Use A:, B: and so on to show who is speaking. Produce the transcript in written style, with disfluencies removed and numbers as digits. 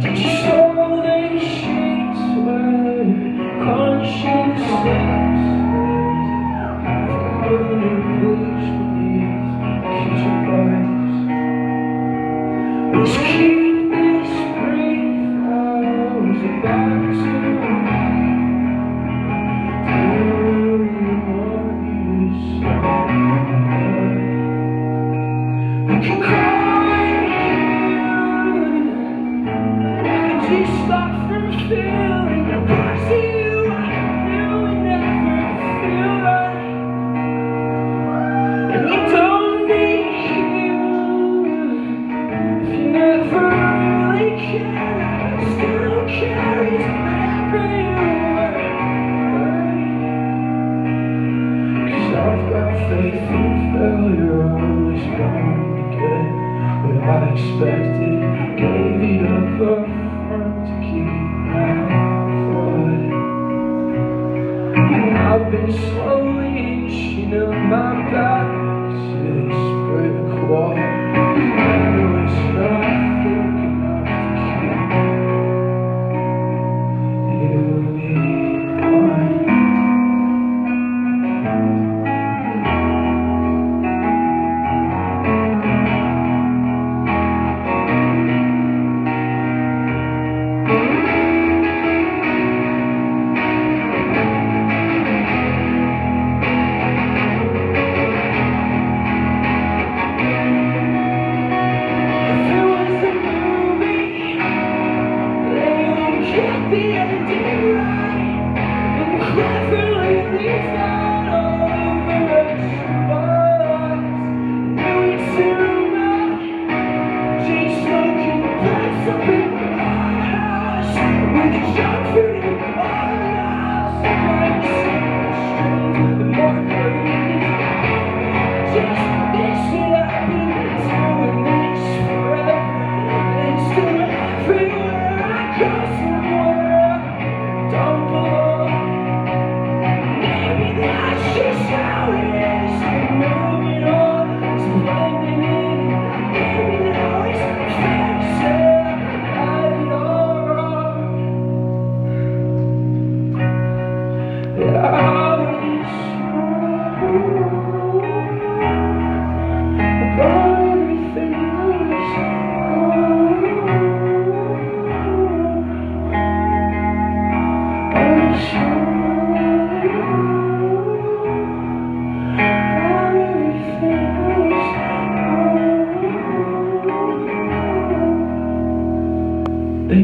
A: Did you saw the sheets where conscience sleeps? I've got a new blues beneath kitchen vibes. Let's keep this brief. I was about to really want you to stay. I can cry here. Did you stop from feeling the parts of you I knew would never feel right? And you don't need you if you never really cared. I still carry whatever you were. 'Cause I've got faith in failure. I was bound to get what I expected. Gave it up front to keep my thought. And I've been slowly inching up my back to this brick wall. I know it's not thick enough to keep you on. If it was a movie, they would get the ending.